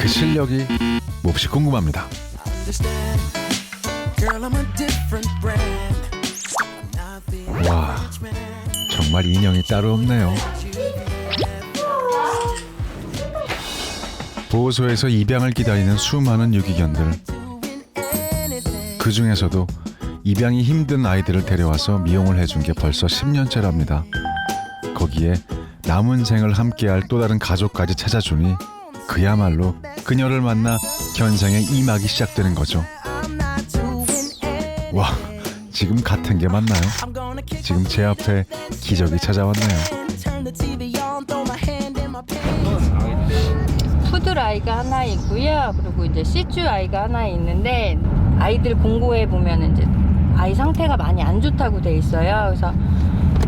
그 실력이 몹시 궁금합니다. 와, 정말 인형이 따로 없네요. 보호소에서 입양을 기다리는 수많은 유기견들. 그 중에서도 입양이 힘든 아이들을 데려와서 미용을 해준 게 벌써 10년째랍니다. 거기에 남은 생을 함께할 또 다른 가족까지 찾아주니 그야말로 그녀를 만나 견생의 2막이 시작되는 거죠. 와, 지금 같은 게 맞나요? 지금 제 앞에 기적이 찾아왔네요. 푸들 아이가 하나 있고요. 그리고 이제 시츄 아이가 하나 있는데 아이들 공고에 보면 이제 아이 상태가 많이 안 좋다고 돼 있어요. 그래서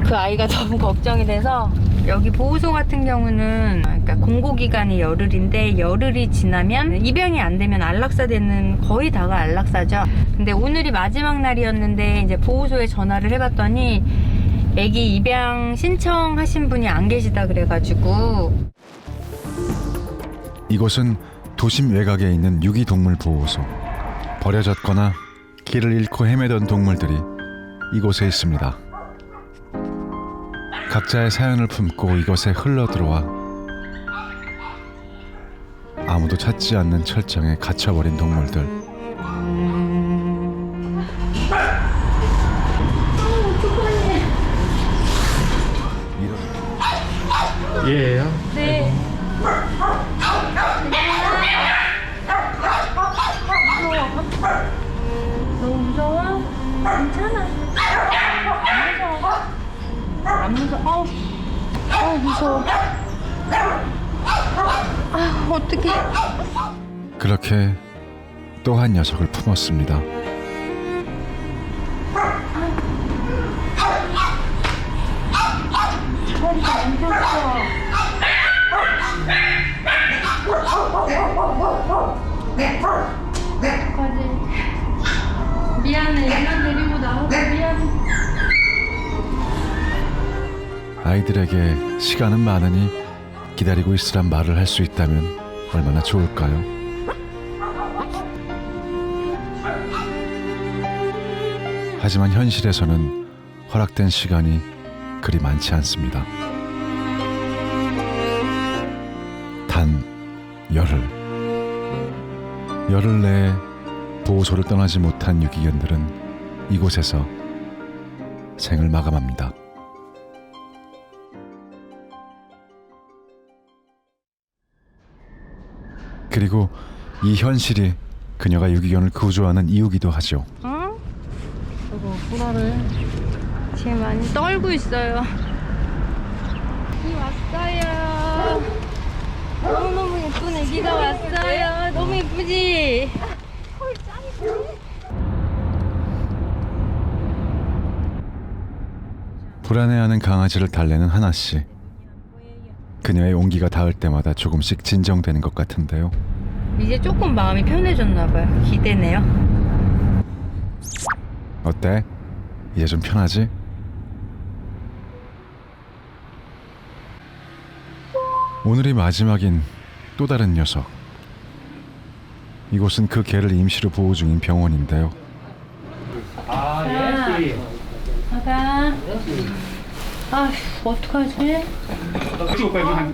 그 아이가 너무 걱정이 돼서 여기 보호소 같은 경우는 그러니까 공고 기간이 열흘인데 열흘이 지나면 입양이 안 되면 안락사 되는 거의 다가 안락사죠. 근데 오늘이 마지막 날이었는데 이제 보호소에 전화를 해봤더니 애기 입양 신청하신 분이 안 계시다 그래가지고. 이곳은 도심 외곽에 있는 유기동물 보호소. 버려졌거나 길을 잃고 헤매던 동물들이 이곳에 있습니다. 각자의 사연을 품고 이곳에 흘러들어와 아무도 찾지 않는 철장에 갇혀버린 동물들. 얘예요? 네. 너무 무서워? 괜찮아. 안 무서워. 무서워. 어떡해. 그렇게 또 한 녀석을 품었습니다. 허리가 엉켰어. 어떡하지? 미안해. 얘만 데리고 나오고 미안해. 아이들에게 시간은 많으니 기다리고 있으란 말을 할 수 있다면 얼마나 좋을까요? 하지만 현실에서는 허락된 시간이 그리 많지 않습니다. 단 열흘. 열흘 내에 보호소를 떠나지 못한 유기견들은 이곳에서 생을 마감합니다. 그리고 이 현실이 그녀가 유기견을 구조하는 이유기도 하죠. 응? 저거 불안해. 지금 많이 떨고 있어요. 이 왔어요. 너무너무 예쁜 애기가 왔어요. 너무 예쁘지? 불안해하는 강아지를 달래는 하나씨. 그녀의 온기가 닿을 때마다 조금씩 진정되는 것 같은데요. 이제 조금 마음이 편해졌나봐요. 기대네요. 어때? 이제 좀 편하지? 오늘이 마지막인 또 다른 녀석. 이곳은 그 개를 임시로 보호 중인 병원인데요. 예. 아가. 아휴, 어떡하지?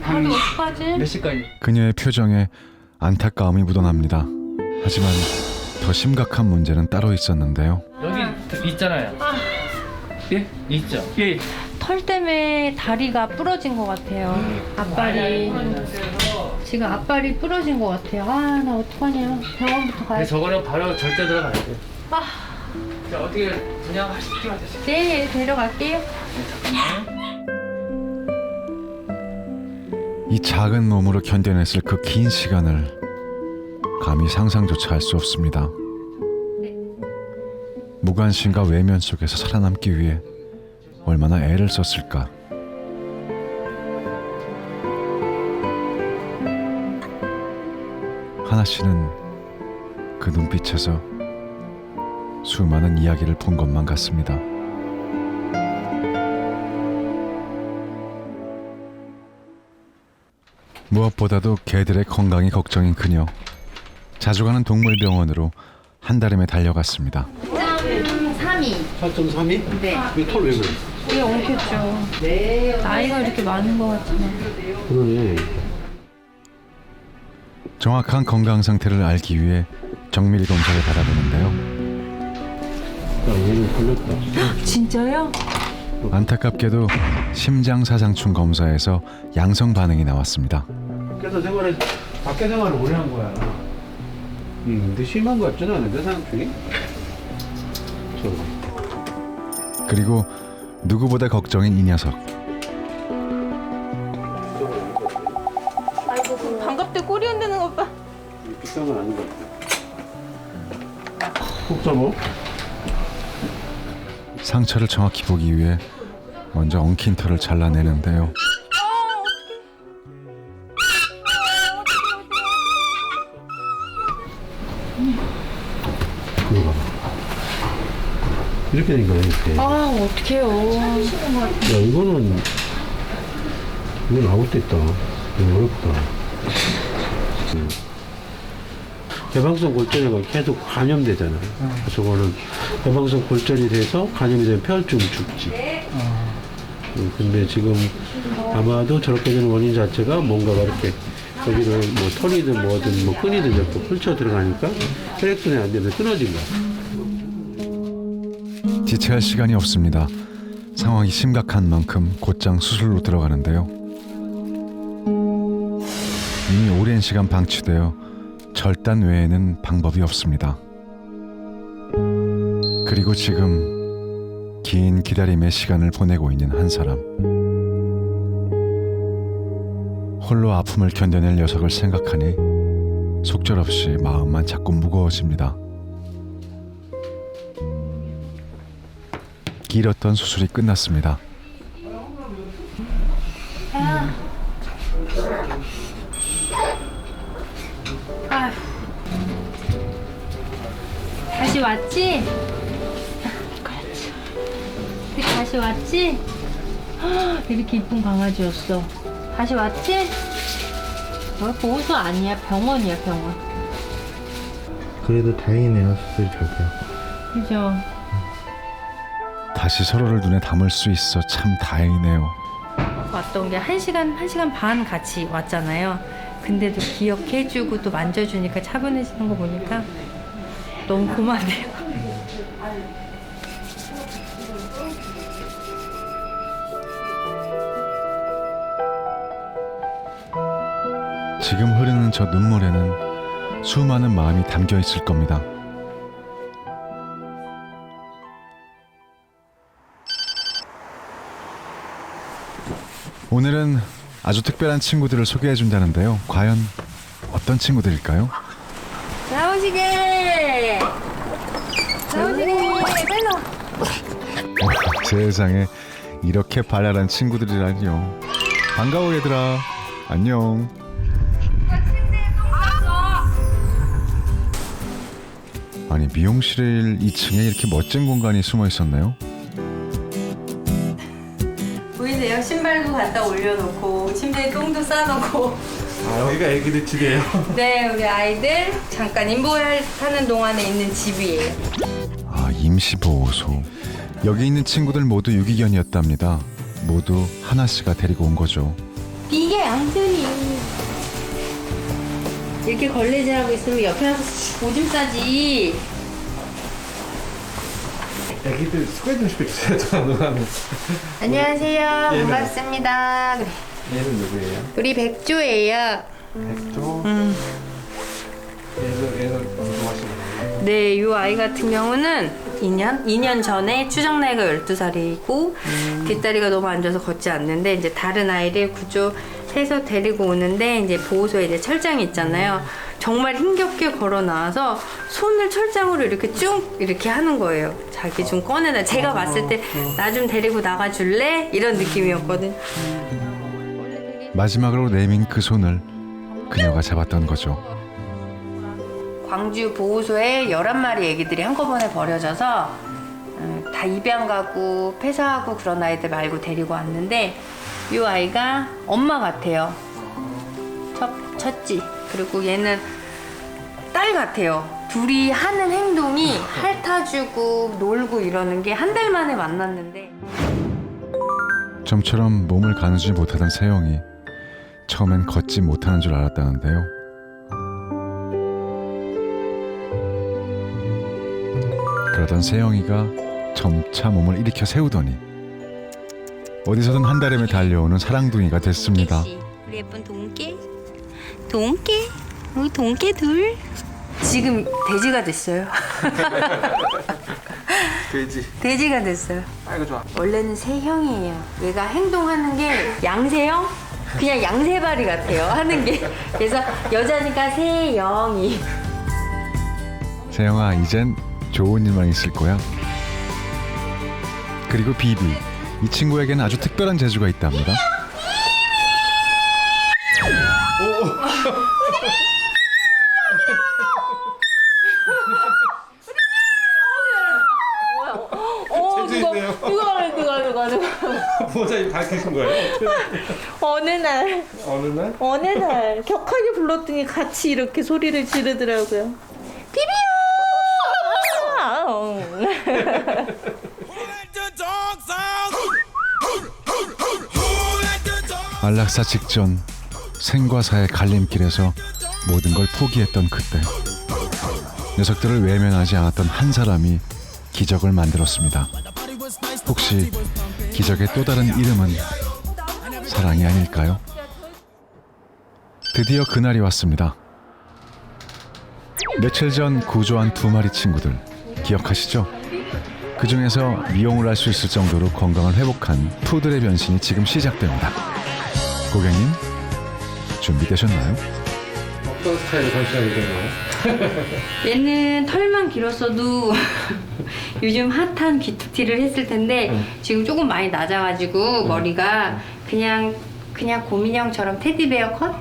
하루 어떡하지? 몇 시까지? 그녀의 표정에 안타까움이 묻어납니다. 하지만 더 심각한 문제는 따로 있었는데요. 여기 있잖아요. 예? 있죠? 예. 털 때문에 다리가 부러진 것 같아요. 앞발이. 지금 앞발이 부러진 것 같아요. 아, 나 어떡하냐. 병원부터 가야 돼. 저거는 바로 절대 들어가야 돼. 아, 자, 어떻게 분양하실게요? 네, 데려갈게요. 이 작은 몸으로 견뎌냈을 그 긴 시간을 감히 상상조차 할 수 없습니다. 무관심과 외면 속에서 살아남기 위해 얼마나 애를 썼을까. 하나씨는 그 눈빛에서 수많은 이야기를 본 것만 같습니다. 무엇보다도 개들의 건강이 걱정인 그녀. 자주 가는 동물병원으로 한달음에 달려갔습니다. 4.32. 4.32? 네. 이털왜 그래? 이게 엉켰죠. 나이가 이렇게 많은 것 같지만. 그러네. 정확한 건강 상태를 알기 위해 정밀 검사를 받아보는데요. 야, 얘는 걸렸다. 진짜요? 안타깝게도 심장사상충 검사에서 양성 반응이 나왔습니다. 밖에 생활을 오래 한 거야. 근데 심한 거 같지는 않은데, 사람중에? 저거. 그리고 누구보다 걱정인 이 녀석. 아이고, 반갑대 꼬리 흔드는 것 봐. 비싼 건 아닌 것 같아. 꼭 잡어? 상처를 정확히 보기 위해 먼저 엉킨 털을 잘라내는데요. 이거 봐봐. 이렇게 된 거야, 이렇게. 아, 어떡해요. 야, 이건 아웃됐다. 이거 어렵다. 개방성 골절이가 계속 감염되잖아. 저거는 개방성 골절이 돼서 감염이 되면 폐혈증 죽지. 근데 지금 아마도 저렇게 되는 원인 자체가 뭔가가 이렇게 거기를 뭐 털이든 뭐든 뭐 끈이든 이렇게 펼쳐 들어가니까 혈액순환이 안 되면 끊어진 거야. 지체할 시간이 없습니다. 상황이 심각한 만큼 곧장 수술로 들어가는데요. 이미 오랜 시간 방치되어 절단 외에는 방법이 없습니다. 그리고 지금 긴 기다림의 시간을 보내고 있는 한 사람. 홀로 아픔을 견뎌낼 녀석을 생각하니 속절없이 마음만 자꾸 무거워집니다. 길었던 수술이 끝났습니다. 아휴. 다시 왔지? 그렇지. 다시 왔지? 헉, 이렇게 이쁜 강아지였어. 다시 왔지? 보호소 아니야, 병원이야, 병원. 그래도 다행이네요. 수술이 잘 돼요. 그죠? 다시 서로를 눈에 담을 수 있어 참 다행이네요. 왔던 게 1시간 반 같이 왔잖아요. 근데도 기억해주고 또 만져주니까 차분해지는 거 보니까 너무 고맙네요. 지금 흐르는 저 눈물에는 수많은 마음이 담겨 있을 겁니다. 오늘은 아주 특별한 친구들을 소개해 준다는데요. 과연 어떤 친구들일까요? 나오시게! 벨로! 세상에 이렇게 발랄한 친구들이라니요. 반가워 얘들아. 안녕. 아니 미용실 2층에 이렇게 멋진 공간이 숨어 있었네요. 보이세요? 신발도 갖다 올려놓고 침대에 똥도 싸놓고. 아, 여기가 애기들 집이에요? 네, 우리 아이들 잠깐 임보하는 동안에 있는 집이에요. 아 임시보호소. 여기 있는 친구들 모두 유기견이었답니다. 모두 하나씨가 데리고 온 거죠. 이게 앙준이. 이렇게 걸레질하고 있으면 옆에 와서 오줌 싸지. 애기들 소개 좀 시켜주세요. 누나는. 안녕하세요. 얘는? 반갑습니다. 그래. 얘는 누구예요? 우리 백조예요. 백조. 얘는 궁금하시네요. 네, 이 아이 같은 경우는 2년 전에 추정 나이가 12살이고 뒷다리가 너무 안 좋아서 걷지 않는데 이제 다른 아이를 구조해서 데리고 오는데 이제 보호소에 이제 철장이 있잖아요. 정말 힘겹게 걸어 나와서 손을 철장으로 이렇게 쭉 이렇게 하는 거예요. 자기 좀 꺼내다. 제가 봤을 때 나 좀 데리고 나가 줄래? 이런 느낌이었거든. 마지막으로 내민 그 손을 그녀가 잡았던 거죠. 광주 보호소에 11마리 애기들이 한꺼번에 버려져서 다 입양 가고 폐사하고 그런 아이들 말고 데리고 왔는데 이 아이가 엄마 같아요. 첫째. 그리고 얘는 딸 같아요. 둘이 하는 행동이 핥아주고 놀고 이러는 게 한 달 만에 만났는데 좀처럼 몸을 가누지 못하던 세영이 처음엔 걷지 못하는 줄 알았다는데요. 그러던 세영이가 점차 몸을 일으켜 세우더니 어디서든 한달음에 달려오는 사랑둥이가 됐습니다. 우리 예쁜 동깨. 동깨. 우리 동깨 둘. 지금 돼지가 됐어요. 돼지가 됐어요. 아이고 좋아. 원래는 새형이에요. 얘가 행동하는 게 양새형? 그냥 양새바리 같아요. 하는 게. 그래서 여자니까 새영이. 세영아, 이젠 좋은 일만 있을 거야. 그리고 비비, 이 친구에게는 아주 특별한 재주가 있답니다. 누가. 보호자님 밝히신 거예요? 어느 날 어느 날? 어느 날 격하게 불렀더니 같이 이렇게 소리를 지르더라고요. 비비야! 안락사 직전 생과 사의 갈림길에서 모든 걸 포기했던 그때 녀석들을 외면하지 않았던 한 사람이 기적을 만들었습니다. 혹시 기적의 또 다른 이름은 사랑이 아닐까요? 드디어 그날이 왔습니다. 며칠 전 구조한 2마리 친구들 기억하시죠? 그 중에서 미용을 할 수 있을 정도로 건강을 회복한 푸들의 변신이 지금 시작됩니다. 고객님, 준비되셨나요? 어떤 스타일로 변신하게 되나요? 얘는 털만 길었어도 요즘 핫한 귀뚜티를 했을 텐데 지금 조금 많이 낮아가지고 머리가 그냥 곰인형처럼 테디베어 컷?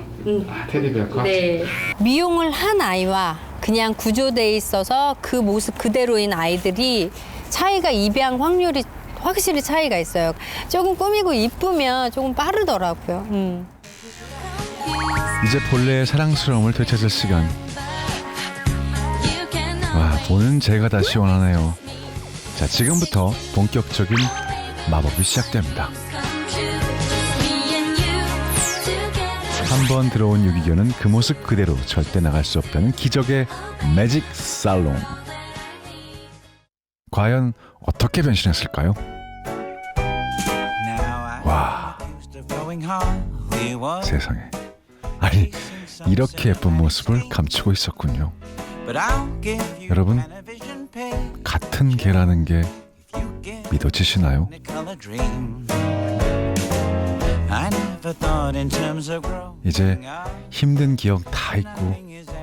테디베어 컷? 네. 미용을 한 아이와 그냥 구조돼 있어서 그 모습 그대로인 아이들이 차이가 입양 확률이 확실히 차이가 있어요. 조금 꾸미고 이쁘면 조금 빠르더라고요. 이제 본래의 사랑스러움을 되찾을 시간. 와, 보는 제가 다 시원하네요. 자, 지금부터 본격적인 마법이 시작됩니다. 한번 들어온 유기견은 그 모습 그대로 절대 나갈 수 없다는 기적의 매직 살롱. 과연 어떻게 변신했을까요? 와, 세상에. 아니, 이렇게 예쁜 모습을 감추고 있었군요. 여러분, 같은 개라는 게 믿어지시나요? 이제 힘든 기억 다 잊고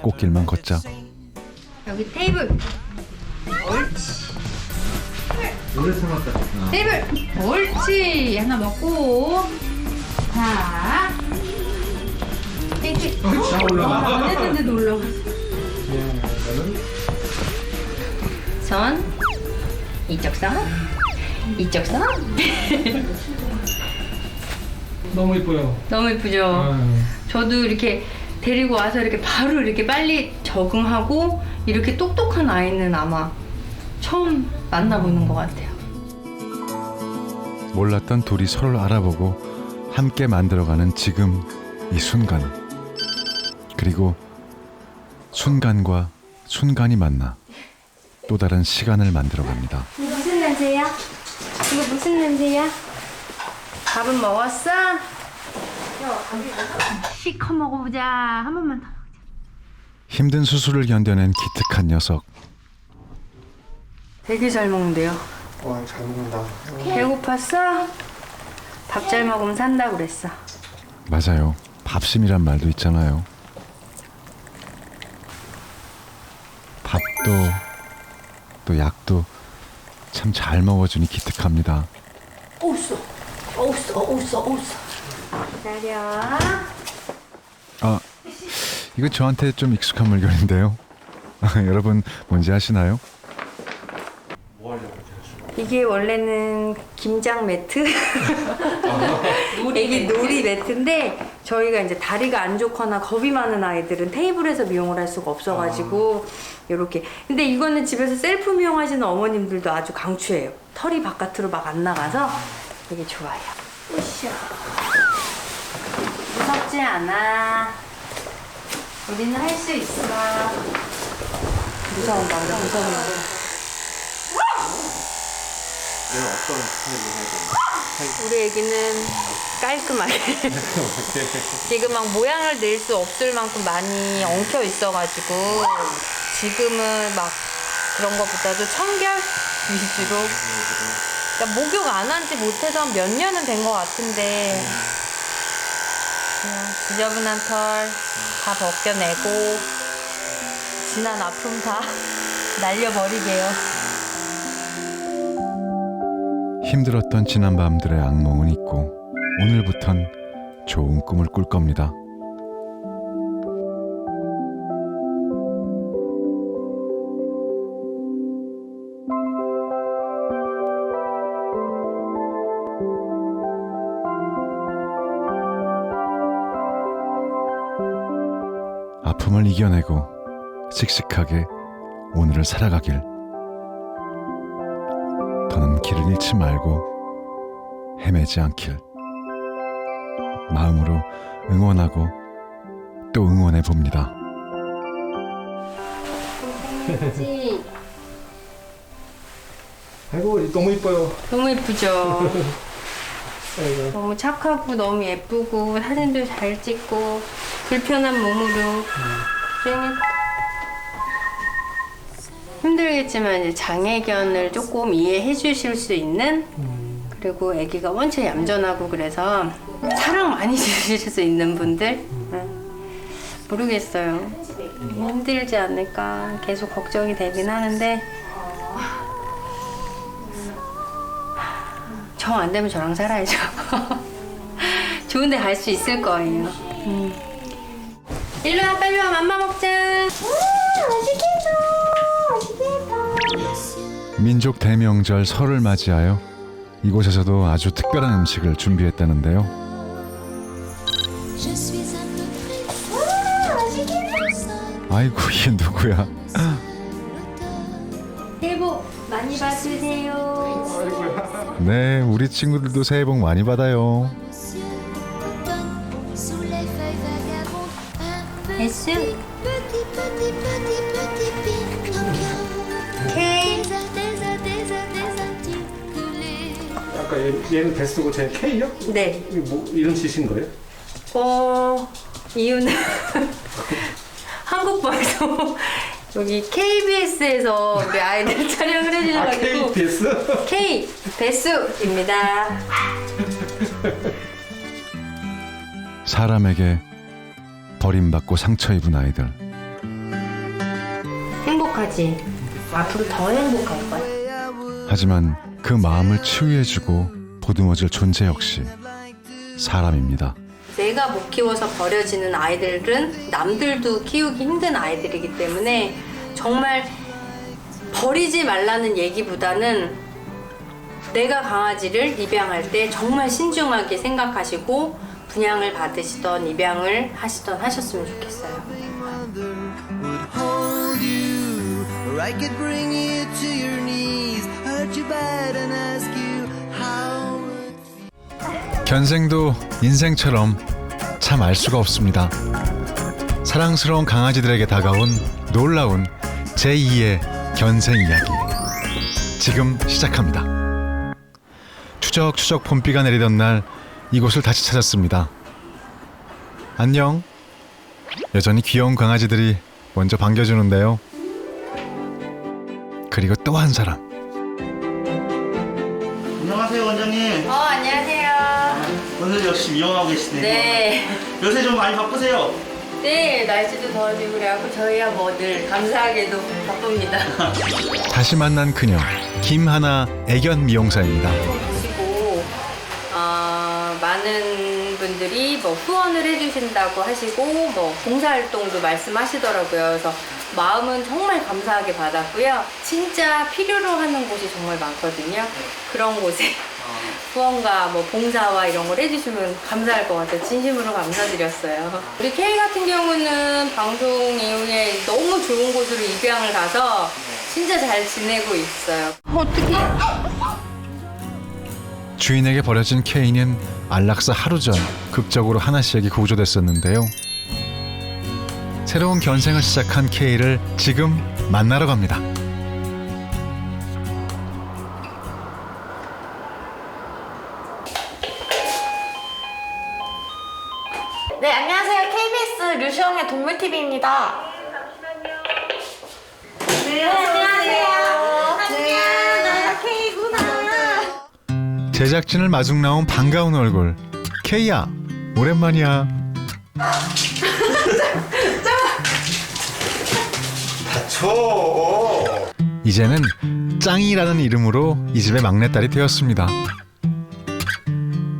꽃길만 걷자. 여기 테이블. 옳지. 테이블. 옳지. 하나 먹고. 자. 땡큐. 안 했는데도 올라가. 선. 이쪽 선. 이쪽 선. 너무 이뻐요. 너무 예쁘죠? 저도 이렇게 데리고 와서 이렇게 바로 이렇게 빨리 적응하고 이렇게 똑똑한 아이는 아마 처음 만나보는 것 같아요. 몰랐던 둘이 서로를 알아보고 함께 만들어가는 지금 이 순간. 그리고 순간과 순간이 만나 또 다른 시간을 만들어갑니다. 무슨 냄새야? 이거 무슨 냄새야? 밥은 먹었어? 시커 먹어보자. 한 번만 더. 힘든 수술을 견뎌낸 기특한 녀석. 되게 잘 먹는데요. 와, 잘 먹는다. 배고팠어? 밥 잘 먹으면 산다고 그랬어. 맞아요. 밥심이란 말도 있잖아요. 밥도 또 약도 참 잘 먹어주니 기특합니다. 없어. 기다려. 아, 이거 저한테 좀 익숙한 물건인데요. 여러분 뭔지 아시나요? 이게 원래는 김장 매트? 애기 놀이 매트인데 저희가 이제 다리가 안 좋거나 겁이 많은 아이들은 테이블에서 미용을 할 수가 없어가지고 이렇게. 근데 이거는 집에서 셀프 미용하시는 어머님들도 아주 강추해요. 털이 바깥으로 막 안 나가서 되게 좋아요. 으쌰. 무섭지 않아. 우리는 할 수 있어. 무서운 남자, 무서운 남자. 우리 애기는 깔끔하게. 지금 막 모양을 낼 수 없을 만큼 많이 엉켜 있어가지고 지금은 막 그런 것보다도 청결 위주로. 그러니까 목욕 안 한 지 못해서 몇 년은 된 것 같은데 그냥 지저분한 털 다 벗겨내고 지난 아픔 다 날려버리게요. 힘들었던 지난 밤들의 악몽은 잊고 오늘부턴 좋은 꿈을 꿀 겁니다. 아픔을 이겨내고 씩씩하게 오늘을 살아가길. 더는 길을 잃지 말고 헤매지 않길. 마음으로 응원하고 또 응원해 봅니다. 아이고 너무 이뻐요. 너무 예쁘죠? 너무 착하고 너무 예쁘고 사진도 잘 찍고 불편한 몸으로 힘들겠지만 이제 장애견을 조금 이해해 주실 수 있는, 그리고 아기가 원체 얌전하고 그래서 사랑 많이 주실 수 있는 분들. 모르겠어요. 힘들지 않을까 계속 걱정이 되긴 하는데 정 안 되면 저랑 살아야죠. 좋은 데 갈 수 있을 거예요. 일로 와, 빨리 와, 맘마 먹자. 민족 대명절 설을 맞이하여 이곳에서도 아주 특별한 음식을 준비했다는데요. 아이고, 이게 누구야? 새해 복 많이 받으세요. 네, 우리 친구들도 새해 복 많이 받아요. S K. 아까 얘는 베스고 제 K요? 네. 이게 뭐 이름 지신 거예요? 이유는 한국 방송 여기 KBS에서 우리 아이들 촬영을 해주셔가지고 KBS? K 베스입니다. 사람에게 버림받고 상처 입은 아이들. 행복하지? 앞으로 더 행복할 거야. 하지만 그 마음을 치유해주고 보듬어줄 존재 역시 사람입니다. 내가 못 키워서 버려지는 아이들은 남들도 키우기 힘든 아이들이기 때문에 정말 버리지 말라는 얘기보다는 내가 강아지를 입양할 때 정말 신중하게 생각하시고 분양을 받으시던 입양을 하시던 하셨으면 좋겠어요. I could bring you to your knees, hurt you bad and ask you how. 견생도 인생처럼 참 알 수가 없습니다. 사랑스러운 강아지들에게 다가온 놀라운 제2의 견생 이야기 지금 시작합니다. 추적추적 봄비가 내리던 날 이곳을 다시 찾았습니다. 안녕. 여전히 귀여운 강아지들이 먼저 반겨주는데요. 그리고 또 한 사람. 안녕하세요, 원장님. 안녕하세요. 오늘 역시 미용하고 계시네요. 네. 요새 좀 많이 바쁘세요? 네, 날씨도 더워지고 그래갖고 저희야 뭐 늘 감사하게도 바쁩니다. 다시 만난 그녀 김하나 애견 미용사입니다. 하시고 많은 분들이 뭐 후원을 해주신다고 하시고 뭐 봉사활동도 말씀하시더라고요. 그래서 마음은 정말 감사하게 받았고요. 진짜 필요로 하는 곳이 정말 많거든요. 그런 곳에 후원과 뭐 봉사와 이런 걸 해주시면 감사할 것 같아요. 진심으로 감사드렸어요. 우리 K 같은 경우는 방송 이후에 너무 좋은 곳으로 입양을 가서 진짜 잘 지내고 있어요. 어떻게? 주인에게 버려진 K는 안락사 하루 전 극적으로 하나 씨에게 구조됐었는데요. 새로운 견생을 시작한 K를 지금 만나러 갑니다. 네, 안녕하세요. KBS 류시영의 동물TV입니다. 네, 안녕하세요. 안녕, 나 K구나. 제작진을 마중 나온 반가운 얼굴. K야, 오랜만이야. 이제는 짱이라는 이름으로 이 집의 막내딸이 되었습니다.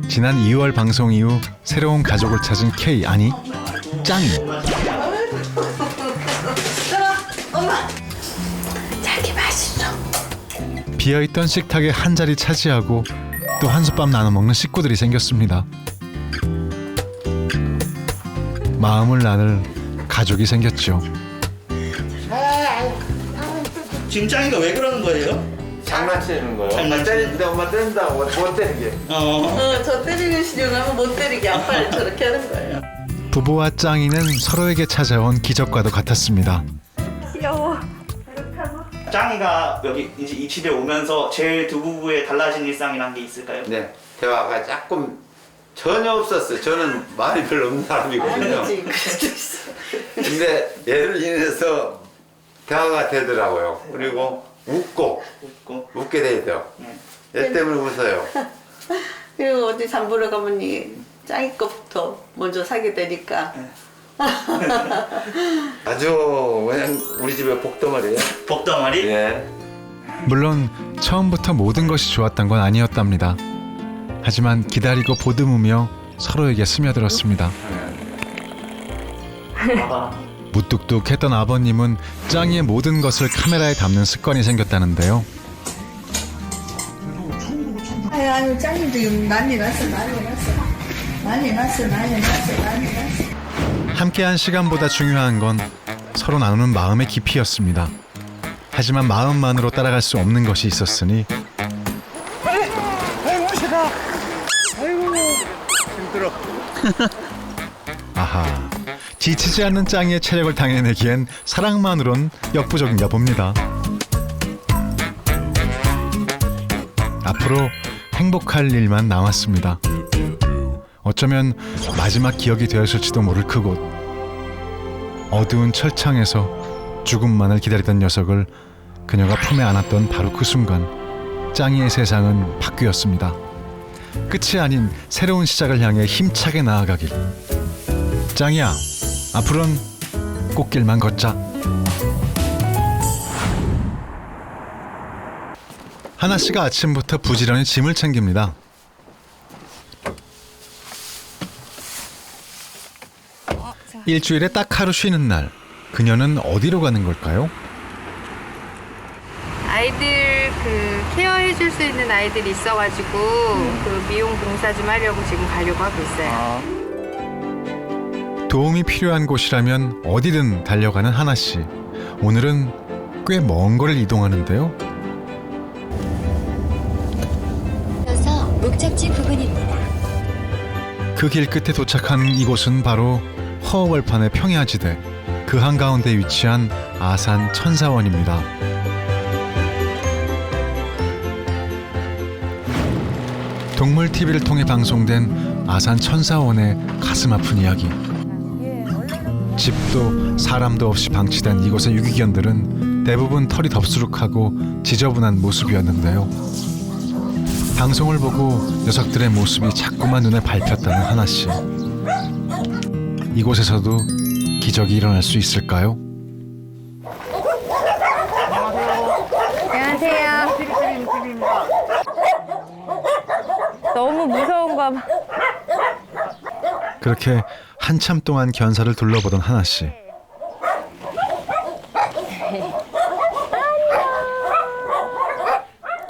지난 2월 방송 이후 새로운 가족을 찾은 K, 아니 짱이. 자기 맛있어. 비어있던 식탁에 한 자리 차지하고 또 한솥밥 나눠 먹는 식구들이 생겼습니다. 마음을 나눌 가족이 생겼죠. 지금 짱이가 왜 그러는 거예요? 장난치는 거예요. 장난치는 때리는데 엄마 때린다고 못 때리게. 저 때리시려고 하면 못 때리게 아빠를 저렇게 하는 거예요. 부부와 짱이는 서로에게 찾아온 기적과도 같았습니다. 귀여워. 짱이가 여기 이제 이 집에 오면서 제일 두 부부의 달라진 일상이란 게 있을까요? 네, 대화가 조금 전혀 없었어요. 저는 말이 별로 없는 사람이거든요. 아니지, 그래도 있어. 근데 얘를 인해서 대화가 되더라고요. 그리고 웃고. 웃게 되죠. 얘 때문에 웃어요. 그리고 어디 장보러 가면 짱이 거부터 먼저 사게 되니까. 아주 그냥 우리 집의 복덩어리예요. 복덩어리? 예. 물론 처음부터 모든 것이 좋았던 건 아니었답니다. 하지만 기다리고 보듬으며 서로에게 스며들었습니다. 무뚝뚝했던 아버님은 짱이의 모든 것을 카메라에 담는 습관이 생겼다는데요. 아유, 짱이 지금 난리 났어. 함께한 시간보다 중요한 건 서로 나누는 마음의 깊이였습니다. 하지만 마음만으로 따라갈 수 없는 것이 있었으니 아하, 지치지 않는 짱이의 체력을 당해내기엔 사랑만으론 역부족인가 봅니다. 앞으로 행복할 일만 남았습니다. 어쩌면 마지막 기억이 되었을지도 모를 그곳. 어두운 철창에서 죽음만을 기다리던 녀석을 그녀가 품에 안았던 바로 그 순간 짱이의 세상은 바뀌었습니다. 끝이 아닌 새로운 시작을 향해 힘차게 나아가길. 짱이야, 앞으로는 꽃길만 걷자. 하나 씨가 아침부터 부지런히 짐을 챙깁니다. 일주일에 딱 하루 쉬는 날, 그녀는 어디로 가는 걸까요? 아이들 케어해줄 수 있는 아이들이 있어가지고 그 미용 봉사 좀 하려고 지금 가려고 하고 있어요. 도움이 필요한 곳이라면 어디든 달려가는 하나 씨. 오늘은 꽤 먼 거리를 이동하는데요. 이어서 목적지 부근입니다. 그 길 끝에 도착한 이곳은 바로 허허벌판의 평야지대, 그 한가운데 위치한 아산 천사원입니다. 동물 TV를 통해 방송된 아산 천사원의 가슴 아픈 이야기. 집도 사람도 없이 방치된 이곳의 유기견들은 대부분 털이 덥수룩하고 지저분한 모습이었는데요. 방송을 보고 녀석들의 모습이 자꾸만 눈에 밟혔다는 하나 씨. 이곳에서도 기적이 일어날 수 있을까요? 안녕하세요. 너무 무서운가 봐. 그렇게 한참 동안 견사를 둘러보던 하나 씨.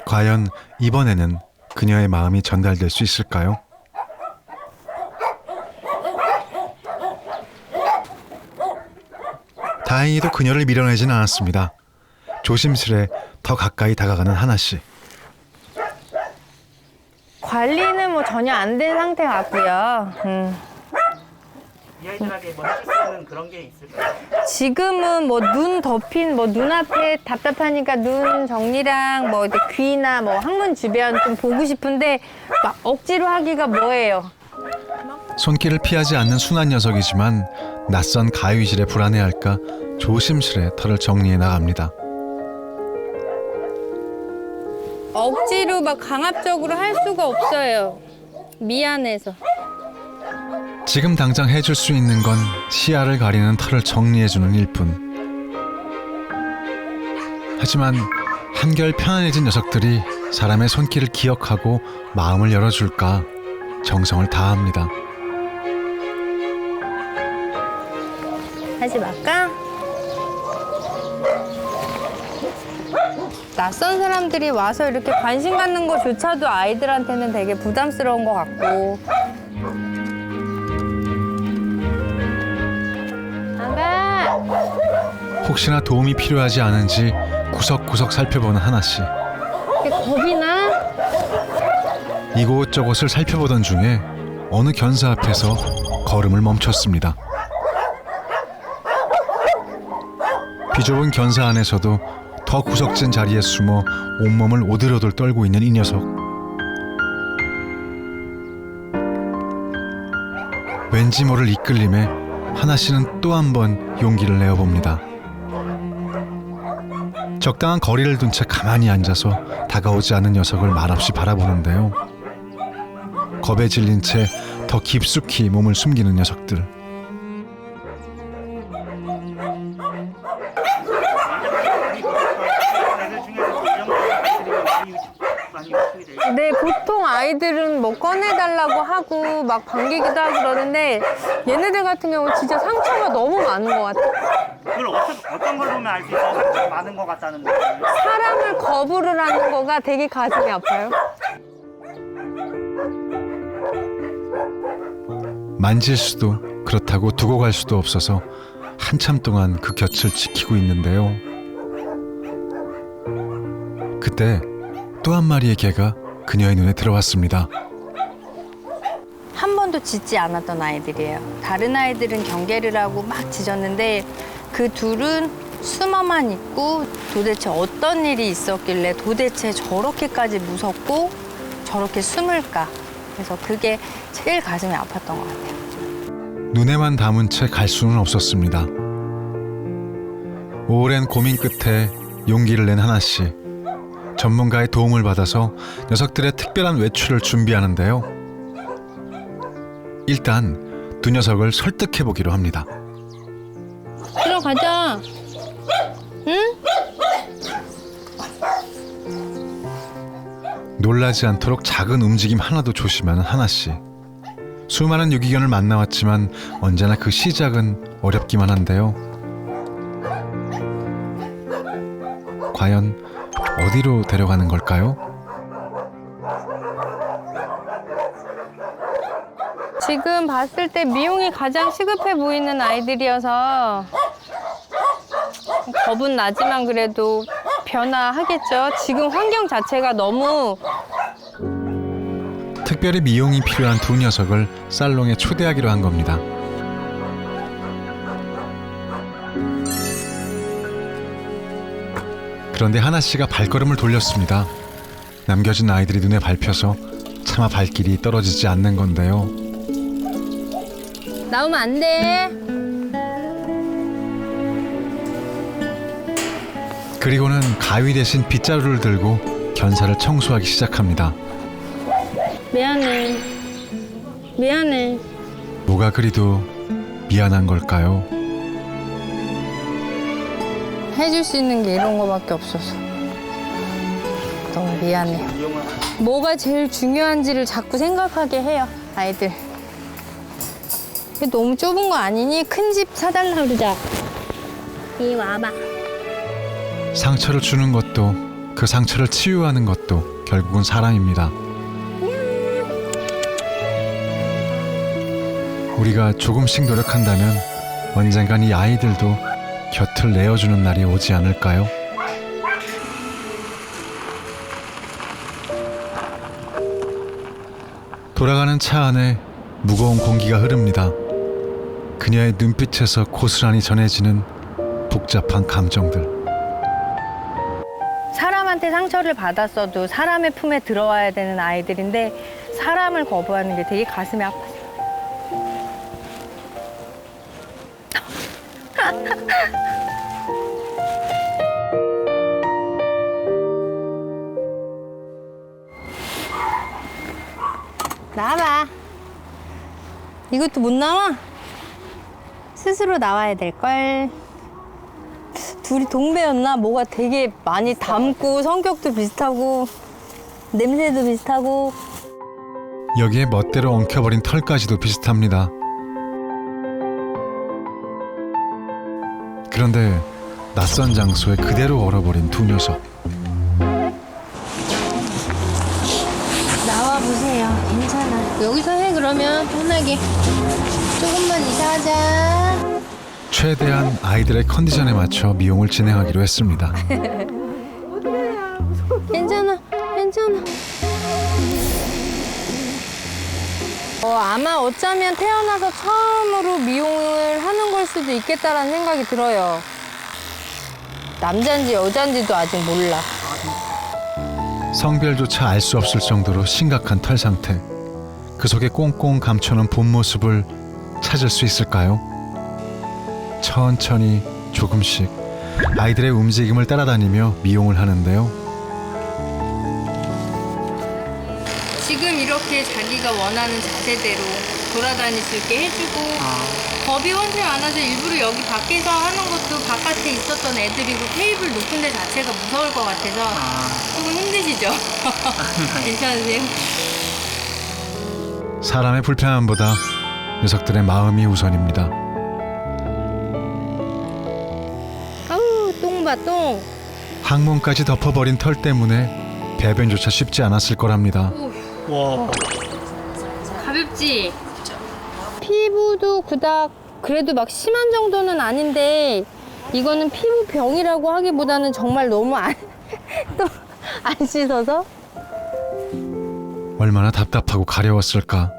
과연 이번에는 그 그녀의 마음이 전달될 수 있을까요? 다행히도 그녀를 밀어내진 않았습니다. 조심스레 더 가까이 다가가는 하나 씨. 관리는 뭐 전혀 안 된 상태 같고요. 이 아이들에게 뭐 해줄 수 있는 그런 게 있을까요? 지금은 뭐 눈 덮인 뭐 눈앞에 답답하니까 눈 정리랑 뭐 이제 귀나 뭐 항문 주변 좀 보고 싶은데 막 억지로 하기가 뭐예요. 손길을 피하지 않는 순한 녀석이지만 낯선 가위질에 불안해할까 조심스레 털을 정리해 나갑니다. 억지로 막 강압적으로 할 수가 없어요. 미안해서. 지금 당장 해줄 수 있는 건 시야를 가리는 털을 정리해주는 일뿐. 하지만 한결 편안해진 녀석들이 사람의 손길을 기억하고 마음을 열어줄까 정성을 다합니다. 하지 말까? 낯선 사람들이 와서 이렇게 관심 갖는 것조차도 아이들한테는 되게 부담스러운 것 같고. 아가! 혹시나 도움이 필요하지 않은지 구석구석 살펴보는 하나 씨. 이게 겁이 나? 이곳저곳을 살펴보던 중에 어느 견사 앞에서 걸음을 멈췄습니다. 비좁은 견사 안에서도 더 구석진 자리에 숨어 온몸을 오들오들 떨고 있는 이 녀석. 왠지 모를 이끌림에 하나 씨는 또 한 번 용기를 내어봅니다. 적당한 거리를 둔 채 가만히 앉아서 다가오지 않는 녀석을 말없이 바라보는데요. 겁에 질린 채 더 깊숙이 몸을 숨기는 녀석들. 네, 보통 아이들은 뭐 꺼내달라고 하고 막 반기기도 하고 그러는데 얘네들 같은 경우 진짜 상처가 너무 많은 것 같아요. 그걸 어떤 걸 보면 알 수 있어요? 상처가 많은 것 같다는 느낌. 사람을 거부를 하는 거가 되게 가슴이 아파요. 만질 수도 그렇다고 두고 갈 수도 없어서 한참 동안 그 곁을 지키고 있는데요. 그때 또 한 마리의 개가 그녀의 눈에 들어왔습니다. 한 번도 짖지 않았던 아이들이에요. 다른 아이들은 경계를 하고 막 짖었는데 그 둘은 숨어만 있고 도대체 어떤 일이 있었길래 도대체 저렇게까지 무섭고 저렇게 숨을까. 그래서 그게 제일 가슴이 아팠던 것 같아요. 눈에만 담은 채 갈 수는 없었습니다. 오랜 고민 끝에 용기를 낸 하나 씨. 전문가의 도움을 받아서 녀석들의 특별한 외출을 준비하는데요. 일단 두 녀석을 설득해 보기로 합니다. 들어가자. 응? 놀라지 않도록 작은 움직임 하나도 조심하는 하나 씨. 수많은 유기견을 만나왔지만 언제나 그 시작은 어렵기만 한데요. 과연 어디로 데려가는 걸까요? 지금 봤을 때 미용이 가장 시급해 보이는 아이들이어서 겁은 나지만 그래도 변화하겠죠. 지금 환경 자체가 너무 특별히 미용이 필요한 두 녀석을 살롱에 초대하기로 한 겁니다. 그런데 하나 씨가 발걸음을 돌렸습니다. 남겨진 아이들이 눈에 밟혀서 차마 발길이 떨어지지 않는 건데요. 나오면 안 돼. 그리고는 가위 대신 빗자루를 들고 견사를 청소하기 시작합니다. 미안해. 미안해. 뭐가 그리도 미안한 걸까요? 해줄 수 있는 게 이런 거밖에 없어서 너무 미안해. 뭐가 제일 중요한지를 자꾸 생각하게 해요, 아이들. 너무 좁은 거 아니니? 큰 집 사달라 그러자. 이리 와봐. 상처를 주는 것도 그 상처를 치유하는 것도 결국은 사람입니다. 우리가 조금씩 노력한다면 언젠간 이 아이들도 곁을 내어주는 날이 오지 않을까요? 돌아가는 차 안에 무거운 공기가 흐릅니다. 그녀의 눈빛에서 고스란히 전해지는 복잡한 감정들. 사람한테 상처를 받았어도 사람의 품에 들어와야 되는 아이들인데 사람을 거부하는 게 되게 가슴이 아파요. 나와봐. 이것도 못 나와? 스스로 나와야 될걸. 둘이 동배였나? 뭐가 되게 많이 닮고 성격도 비슷하고 냄새도 비슷하고. 여기에 멋대로 엉켜버린 털까지도 비슷합니다. 그런데 낯선 장소에 그대로 얼어버린 두 녀석. 나와보세요. 괜찮아. 여기서 해 그러면 편하게. 조금만 이사하자. 최대한 아이들의 컨디션에 맞춰 미용을 진행하기로 했습니다. 괜찮아. 괜찮아. 아마 어쩌면 태어나서 처음으로 미용을 하는 걸 수도 있겠다라는 생각이 들어요. 남잔지 여잔지도 아직 몰라. 성별조차 알 수 없을 정도로 심각한 털 상태. 그 속에 꽁꽁 감춰놓은 본 모습을 찾을 수 있을까요? 천천히 조금씩 아이들의 움직임을 따라다니며 미용을 하는데요. 지금 이렇게 자기가 원하는 자세대로 돌아다닐 수 있게 해주고 겁이 훨씬 많아서 일부러 여기 밖에서 하는 것도 바깥에 있었던 애들이고 테이블 높은 데 자체가 무서울 것 같아서 조금 힘드시죠? 괜찮으세요? 사람의 불편함보다 녀석들의 마음이 우선입니다. 아우 똥 봐 똥. 항문까지 덮어버린 털 때문에 배변조차 쉽지 않았을 거랍니다. 와. 가볍지? 피부도 그닥 그래도 막 심한 정도는 아닌데 이거는 피부병이라고 하기보다는 정말 너무 또 안 씻어서 얼마나 답답하고 가려웠을까.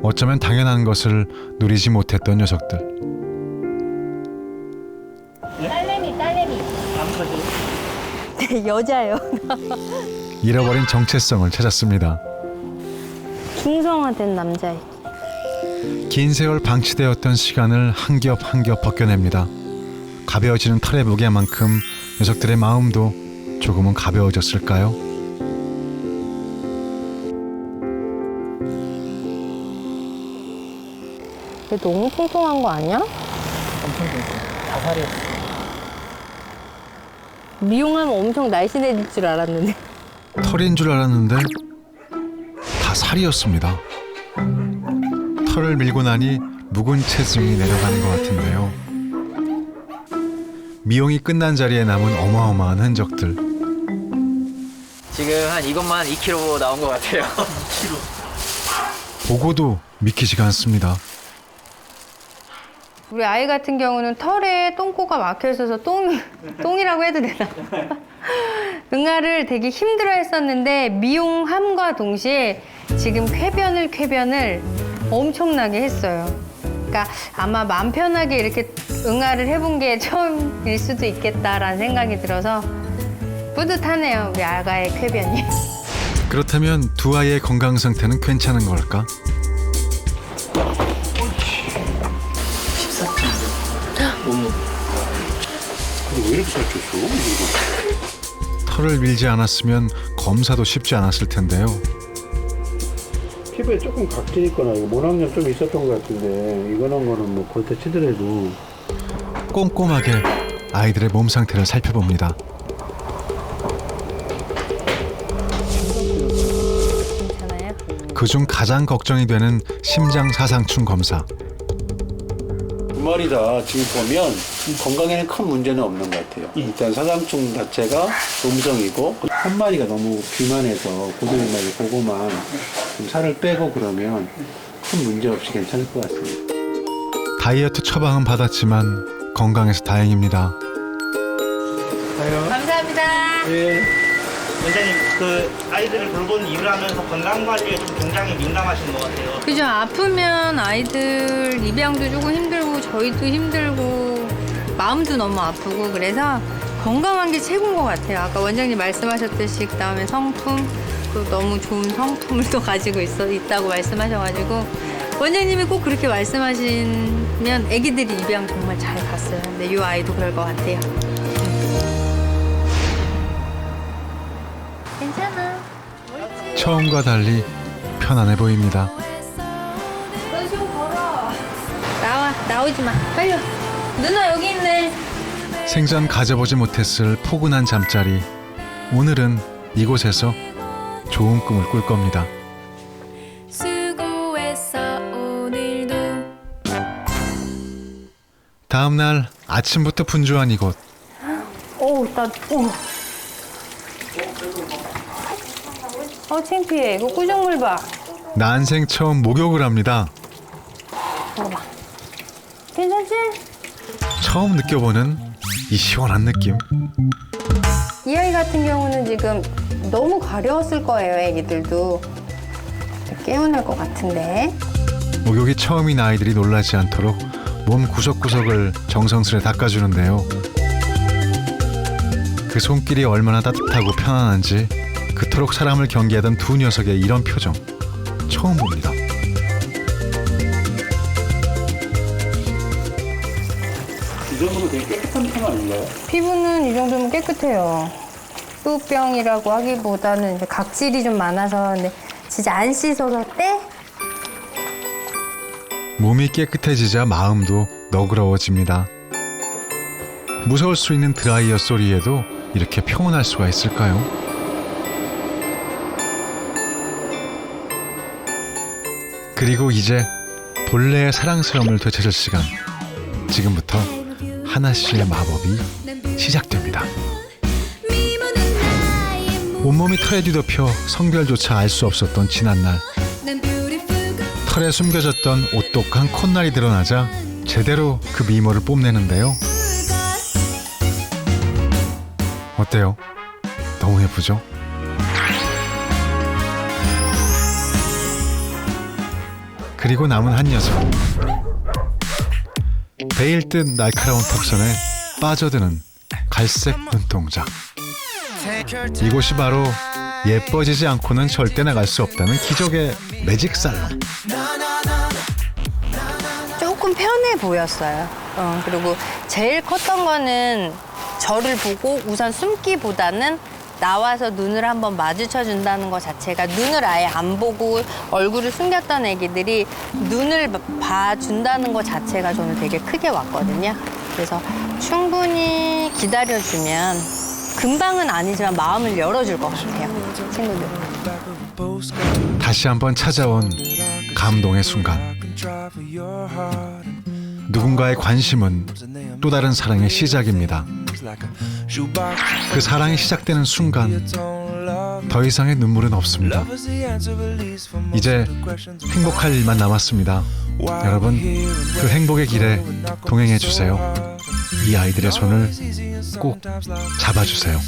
어쩌면 당연한 것을 누리지 못했던 녀석들. 딸내미 여자요. 잃어버린 정체성을 찾았습니다. 중성화된 남자애. 긴 세월 방치되었던 시간을 한 겹 한 겹 벗겨냅니다. 가벼워지는 털의 무게만큼 녀석들의 마음도 조금은 가벼워졌을까요? 얘 너무 통통한 거 아니야? 엄청 좋고 다살이었어. 미용하면 엄청 날씬해질 줄 알았는데. 털인 줄 알았는데 다 살이었습니다. 털을 밀고 나니 묵은 체중이 내려가는 것 같은데요. 미용이 끝난 자리에 남은 어마어마한 흔적들. 지금 한 이것만 2kg 나온 것 같아요. 보고도 믿기지가 않습니다. 우리 아이 같은 경우는 털에 똥꼬가 막혀 있어서 똥이라고 해도 되나? 응아를 되게 힘들어 했었는데 미용함과 동시에 지금 쾌변을 엄청나게 했어요. 그러니까 아마 마음 편하게 이렇게 응아를 해본 게 처음일 수도 있겠다라는 생각이 들어서 뿌듯하네요, 우리 아가의 쾌변이. 그렇다면 두 아이의 건강 상태는 괜찮은 걸까? 14kg. 어머. 근데 왜 이렇게 살쪘어? 털을 밀지 않았으면 검사도 쉽지 않았을 텐데요. 피부에 조금 각질 있거나 모낭염 좀 있었던 것 같은데 이거는 뭐 골대 치더라도 꼼꼼하게 아이들의 몸 상태를 살펴봅니다. 괜찮아요? 그중 가장 걱정이 되는 심장사상충 검사. 두 마리 다 지금 보면 건강에는 큰 문제는 없는 것 같아요. 일단 사상충 자체가 음성이고 한 마리가 너무 비만해서 고들만이 그거만 좀 살을 빼고 그러면 큰 문제 없이 괜찮을 것 같습니다. 다이어트 처방은 받았지만 건강해서 다행입니다. 감사합니다. 예. 원장님 그 아이들을 돌보는 일을 하면서 건강 관리에 좀 굉장히 민감하신 것 같아요. 그죠. 아프면 아이들 입양도 조금 힘들고 저희도 힘들고 마음도 너무 아프고 그래서 건강한 게 최고인 것 같아요. 아까 원장님 말씀하셨듯이 그다음에 성품 또 너무 좋은 성품을 또 가지고 있다고 말씀하셔가지고 원장님이 꼭 그렇게 말씀하시면 애기들이 입양 정말 잘 갔어요. 근데 이 아이도 그럴 것 같아요. 괜찮아. 처음과 달리 편안해 보입니다. 좀 걸어. 나오지 마. 빨리 와. 누나 여기 있네. 생전 가져보지 못했을 포근한 잠자리. 오늘은 이곳에서 좋은 꿈을 꿀 겁니다. 다음 날 아침부터 분주한 이곳. 창피해. 이거 꾸정물 봐. 난생 처음 목욕을 합니다. 먹어봐. 괜찮지? 처음 느껴보는 이 시원한 느낌. 이 아이 같은 경우는 지금 너무 가려웠을 거예요, 애기들도. 깨어날 것 같은데. 목욕이 처음인 아이들이 놀라지 않도록 몸 구석구석을 정성스레 닦아주는데요. 그 손길이 얼마나 따뜻하고 편안한지 그토록 사람을 경계하던 두 녀석의 이런 표정 처음 봅니다. 이 정도면 되게 깨끗한 편 아닌가요? 피부는 이 정도면 깨끗해요. 피부병이라고 하기보다는 이제 각질이 좀 많아서 근데 진짜 안 씻어서 떼? 몸이 깨끗해지자 마음도 너그러워집니다. 무서울 수 있는 드라이어 소리에도 이렇게 평온할 수가 있을까요? 그리고 이제 본래의 사랑스러움을 되찾을 시간. 지금부터 하나 씨의 마법이 시작됩니다. 온몸이 털에 뒤덮여 성별조차 알 수 없었던 지난날. 털에 숨겨졌던 오똑한 콧날이 드러나자 제대로 그 미모를 뽐내는데요. 어때요? 너무 예쁘죠? 그리고 남은 한 녀석. 베일 듯 날카로운 턱선에 빠져드는 갈색 눈동자. 이곳이 바로 예뻐지지 않고는 절대 나갈 수 없다는 기적의 매직 살롱. 조금 편해 보였어요. 그리고 제일 컸던 거는 저를 보고 우선 숨기보다는 나와서 눈을 한번 마주쳐 준다는 것 자체가 눈을 아예 안 보고 얼굴을 숨겼던 애기들이 눈을 봐준다는 것 자체가 저는 되게 크게 왔거든요. 그래서 충분히 기다려주면 금방은 아니지만 마음을 열어줄 것 같아요, 친구들. 다시 한번 찾아온 감동의 순간. 누군가의 관심은 또 다른 사랑의 시작입니다. 그 사랑이 시작되는 순간 더 이상의 눈물은 없습니다. 이제 행복할 일만 남았습니다. 여러분, 그 행복의 길에 동행해 주세요. 이 아이들의 손을 꼭 잡아주세요.